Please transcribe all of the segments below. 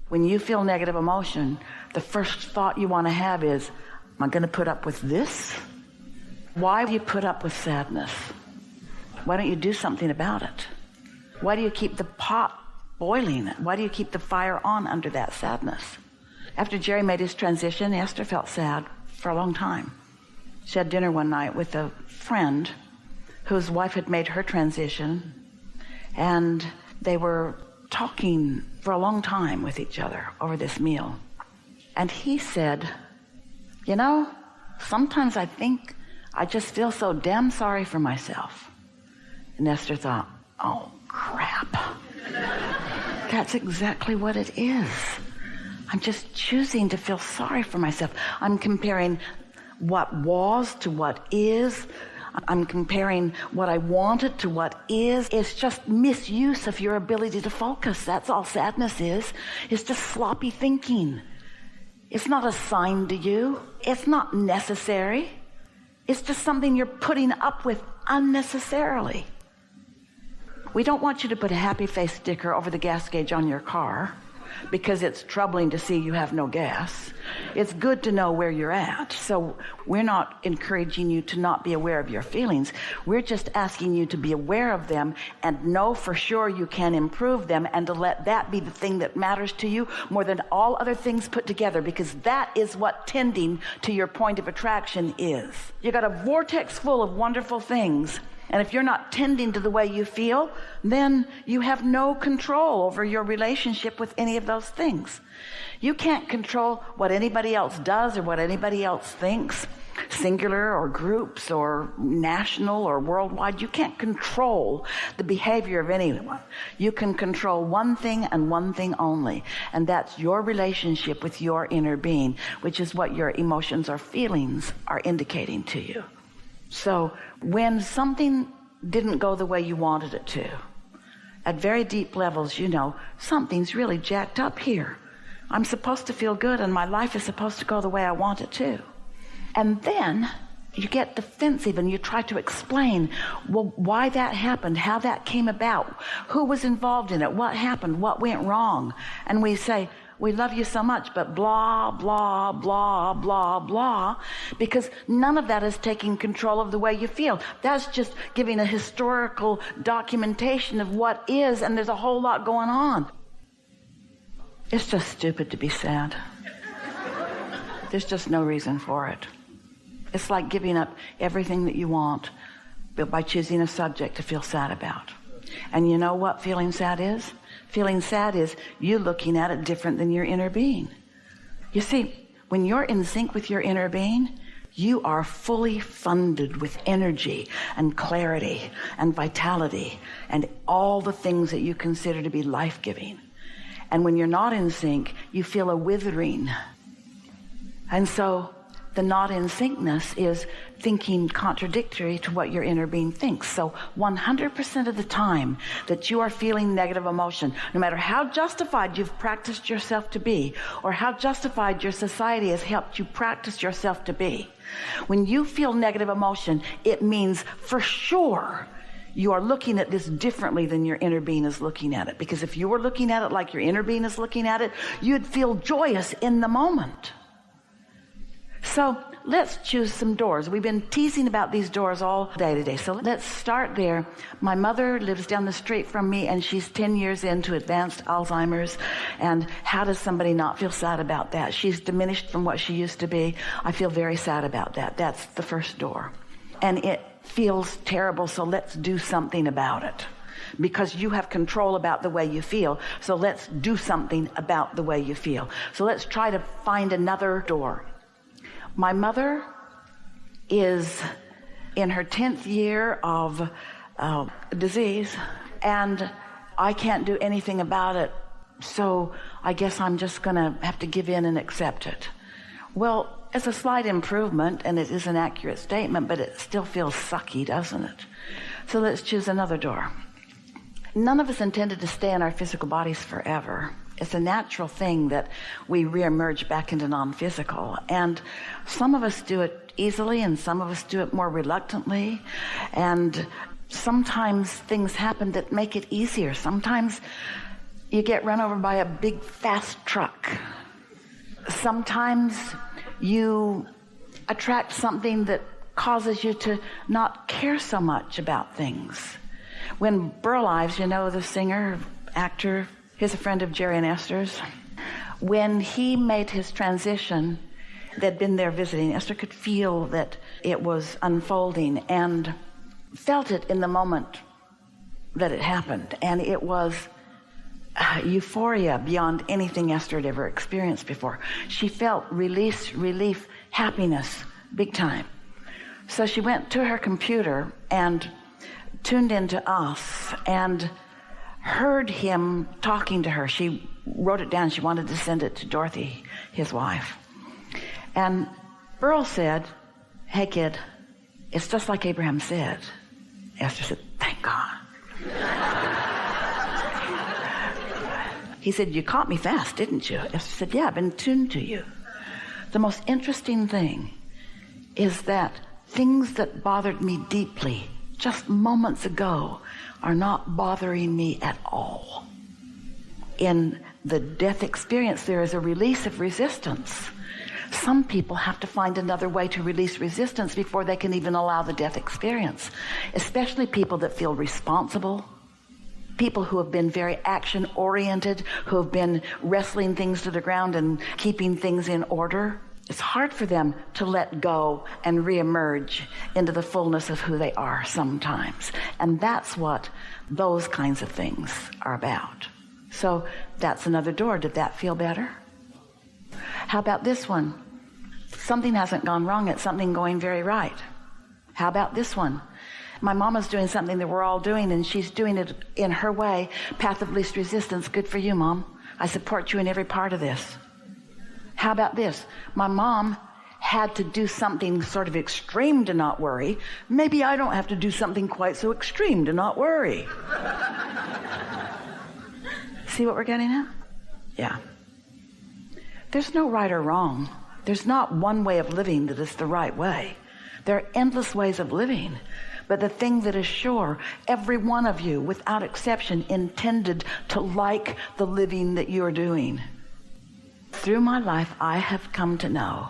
When you feel negative emotion, the first thought you want to have is, am I going to put up with this? Why do you put up with sadness? Why don't you do something about it? Why do you keep the pot boiling? Why do you keep the fire on under that sadness? After Jerry made his transition, Esther felt sad for a long time. She had dinner one night with a friend whose wife had made her transition, and they were talking for a long time with each other over this meal. And he said, you know, sometimes I think I just feel so damn sorry for myself. And Esther thought, oh, crap. That's exactly what it is. I'm just choosing to feel sorry for myself. I'm comparing what was to what is. I'm comparing what I wanted to what is. It's just misuse of your ability to focus. That's all sadness is. It's just sloppy thinking. It's not assigned to you. It's not necessary. It's just something you're putting up with unnecessarily. We don't want you to put a happy face sticker over the gas gauge on your car because it's troubling to see you have no gas. It's good to know where you're at. So we're not encouraging you to not be aware of your feelings. We're just asking you to be aware of them and know for sure you can improve them, and to let that be the thing that matters to you more than all other things put together, because that is what tending to your point of attraction is. You got a vortex full of wonderful things. And if you're not tending to the way you feel, then you have no control over your relationship with any of those things. You can't control what anybody else does or what anybody else thinks, singular or groups or national or worldwide. You can't control the behavior of anyone. You can control one thing and one thing only, and that's your relationship with your inner being, which is what your emotions or feelings are indicating to you. So when something didn't go the way you wanted it to, at very deep levels, you know, something's really jacked up here. I'm supposed to feel good, and my life is supposed to go the way I want it to. And then you get defensive and you try to explain, well, why that happened, how that came about, who was involved in it, what happened, what went wrong. And we say, we love you so much, but blah, blah, blah, blah, blah, because none of that is taking control of the way you feel. That's just giving a historical documentation of what is, and there's a whole lot going on. It's just stupid to be sad. There's just no reason for it. It's like giving up everything that you want by choosing a subject to feel sad about. And you know what feeling sad is? Feeling sad is you looking at it different than your inner being. You see, when you're in sync with your inner being, you are fully funded with energy and clarity and vitality and all the things that you consider to be life-giving. And when you're not in sync, you feel a withering. And so the not in syncness is thinking contradictory to what your inner being thinks. So 100% of the time that you are feeling negative emotion, no matter how justified you've practiced yourself to be, or how justified your society has helped you practice yourself to be, when you feel negative emotion, it means for sure you are looking at this differently than your inner being is looking at it. Because if you were looking at it like your inner being is looking at it, you'd feel joyous in the moment. So let's choose some doors. We've been teasing about these doors all day today. So let's start there. My mother lives down the street from me, and she's 10 years into advanced Alzheimer's. And how does somebody not feel sad about that? She's diminished from what she used to be. I feel very sad about that. That's the first door. And it feels terrible, so let's do something about it. Because you have control about the way you feel, so let's do something about the way you feel. So let's try to find another door. My mother is in her 10th year of disease, and I can't do anything about it, so I guess I'm just going to have to give in and accept it. Well, it's a slight improvement, and it is an accurate statement, but it still feels sucky, doesn't it? So let's choose another door. None of us intended to stay in our physical bodies forever. It's a natural thing that we reemerge back into non-physical. And some of us do it easily, and some of us do it more reluctantly. And sometimes things happen that make it easier. Sometimes you get run over by a big, fast truck. Sometimes you attract something that causes you to not care so much about things. When Burl Ives, you know, the singer, actor, he's a friend of Jerry and Esther's. When he made his transition, they'd been there visiting. Esther could feel that it was unfolding and felt it in the moment that it happened. And it was euphoria beyond anything Esther had ever experienced before. She felt release, relief, happiness, big time. So she went to her computer and tuned into us and heard him talking to her. She wrote it down. She wanted to send it to Dorothy, his wife. And Burl said, "Hey, kid, it's just like Abraham said." Esther said, "Thank God." He said, "You caught me fast, didn't you?" Esther said, "Yeah, I've been tuned to you." The most interesting thing is that things that bothered me deeply just moments ago are not bothering me at all. In the death experience, there is a release of resistance. Some people have to find another way to release resistance before they can even allow the death experience, especially people that feel responsible, people who have been very action-oriented, who have been wrestling things to the ground and keeping things in order. It's hard for them to let go and reemerge into the fullness of who they are sometimes. And that's what those kinds of things are about. So that's another door. Did that feel better? How about this one? Something hasn't gone wrong. It's something going very right. How about this one? My mama's doing something that we're all doing, and she's doing it in her way. Path of least resistance. Good for you, Mom. I support you in every part of this. How about this? My mom had to do something sort of extreme to not worry. Maybe I don't have to do something quite so extreme to not worry. See what we're getting at? Yeah. There's no right or wrong. There's not one way of living that is the right way. There are endless ways of living. But the thing that is sure, every one of you, without exception, intended to like the living that you're doing. Through my life, I have come to know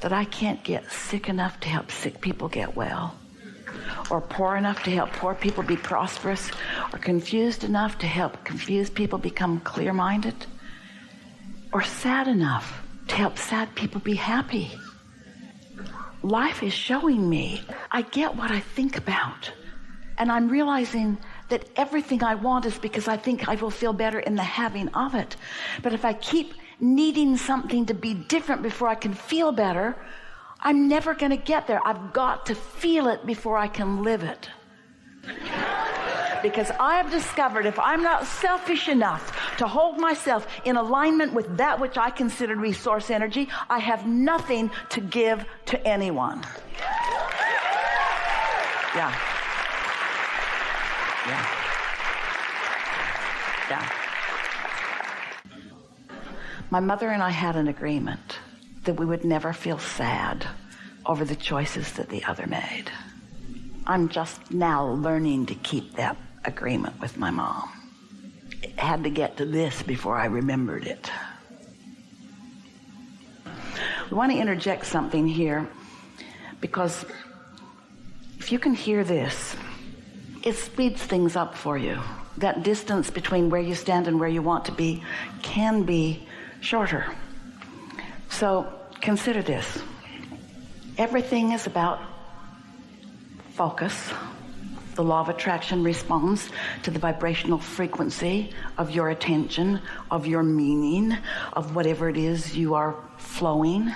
that I can't get sick enough to help sick people get well, or poor enough to help poor people be prosperous, or confused enough to help confused people become clear-minded, or sad enough to help sad people be happy. Life is showing me I get what I think about, and I'm realizing that everything I want is because I think I will feel better in the having of it. But if I keep needing something to be different before I can feel better, I'm never going to get there. I've got to feel it before I can live it. Because I have discovered if I'm not selfish enough to hold myself in alignment with that which I consider resource energy, I have nothing to give to anyone. Yeah. Yeah. Yeah. My mother and I had an agreement that we would never feel sad over the choices that the other made. I'm just now learning to keep that agreement with my mom. It had to get to this before I remembered it. We want to interject something here, because if you can hear this, it speeds things up for you. That distance between where you stand and where you want to be can be shorter. So consider this. Everything is about focus. The law of attraction responds to the vibrational frequency of your attention, of your meaning, of whatever it is you are flowing.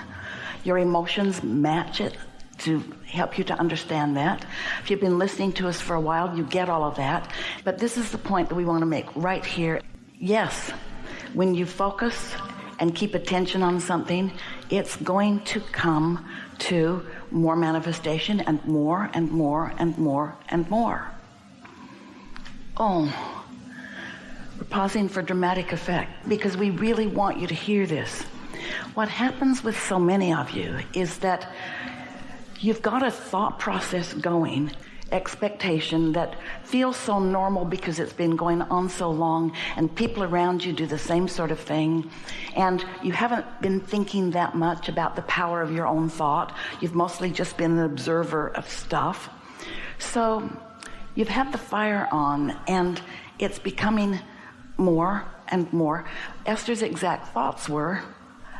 Your emotions match it to help you to understand that. If you've been listening to us for a while, you get all of that. But this is the point that we want to make right here. Yes, when you focus and keep attention on something, it's going to come to more manifestation and more and more and more and more. Oh, we're pausing for dramatic effect because we really want you to hear this. What happens with so many of you is that you've got a thought process going, expectation that feels so normal because it's been going on so long and people around you do the same sort of thing, and you haven't been thinking that much about the power of your own thought. You've mostly just been an observer of stuff. So you've had the fire on and it's becoming more and more. Esther's exact thoughts were,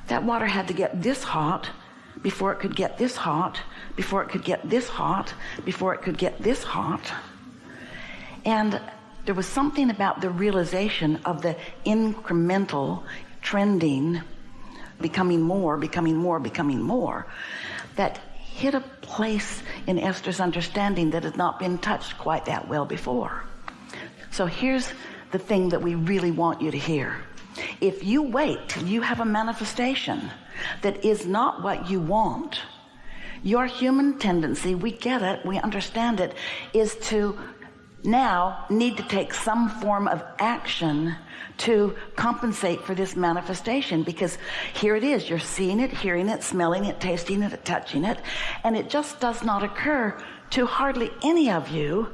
that water had to get this hot before it could get this hot, before it could get this hot, before it could get this hot. And there was something about the realization of the incremental trending, becoming more, that hit a place in Esther's understanding that had not been touched quite that well before. So here's the thing that we really want you to hear. If you wait till you have a manifestation that is not what you want, your human tendency, we get it, we understand it, is to now need to take some form of action to compensate for this manifestation, because here it is, you're seeing it, hearing it, smelling it, tasting it, touching it, and it just does not occur to hardly any of you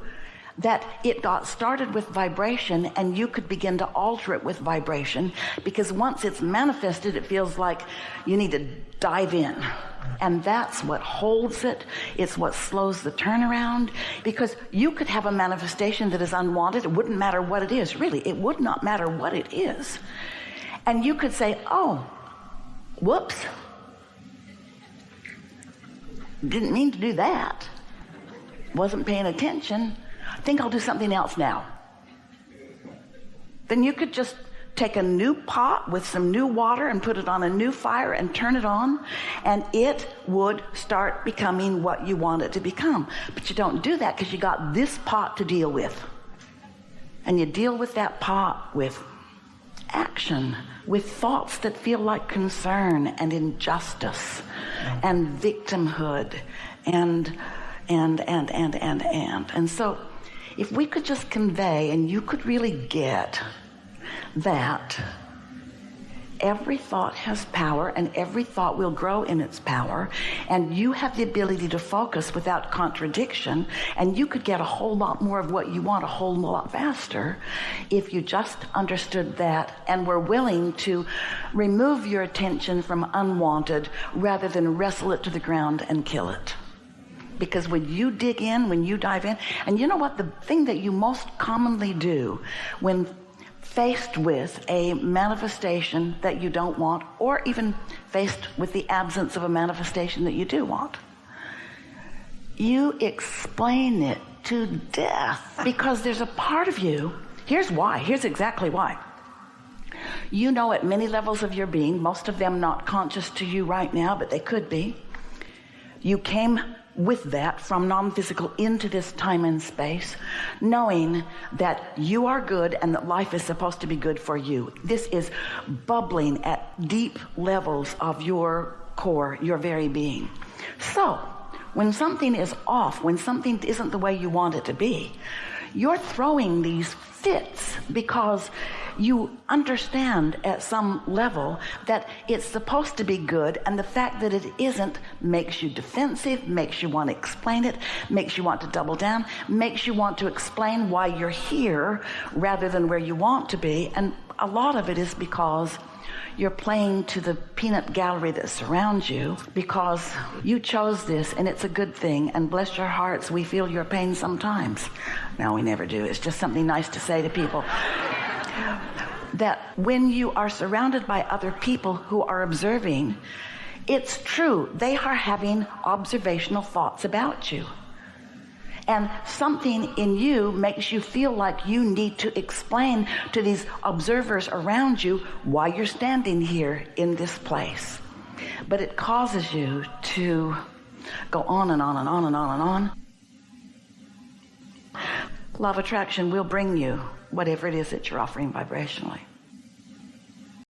that it got started with vibration and you could begin to alter it with vibration, because once it's manifested, it feels like you need to dive in. And that's what holds it. It's what slows the turnaround, because you could have a manifestation that is unwanted. It wouldn't matter what it is, really. It would not matter what it is. And you could say, oh, whoops. Didn't mean to do that. Wasn't paying attention. I think I'll do something else now. Then you could just take a new pot with some new water and put it on a new fire and turn it on, and it would start becoming what you want it to become. But you don't do that because you got this pot to deal with. And you deal with that pot with action, with thoughts that feel like concern and injustice and victimhood and so if we could just convey, and you could really get that every thought has power and every thought will grow in its power, and you have the ability to focus without contradiction, and you could get a whole lot more of what you want a whole lot faster if you just understood that and were willing to remove your attention from unwanted rather than wrestle it to the ground and kill it. Because when you dig in, when you dive in, and you know what, the thing that you most commonly do when faced with a manifestation that you don't want, or even faced with the absence of a manifestation that you do want, you explain it to death, because there's a part of you, here's exactly why. You know, at many levels of your being, most of them not conscious to you right now, but they could be, you came with that from non-physical into this time and space, knowing that you are good and that life is supposed to be good for you. This is bubbling at deep levels of your core, your very being. So when something is off, when something isn't the way you want it to be, you're throwing these fits because you understand at some level that it's supposed to be good, and the fact that it isn't makes you defensive, makes you want to explain it, makes you want to double down, makes you want to explain why you're here rather than where you want to be. And a lot of it is because you're playing to the peanut gallery that surrounds you, because you chose this and it's a good thing, and bless your hearts, we feel your pain sometimes. No, we never do. It's just something nice to say to people. That when you are surrounded by other people who are observing, it's true, they are having observational thoughts about you. And something in you makes you feel like you need to explain to these observers around you why you're standing here in this place. But it causes you to go on and on and on and on and on. Law of attraction will bring you whatever it is that you're offering vibrationally.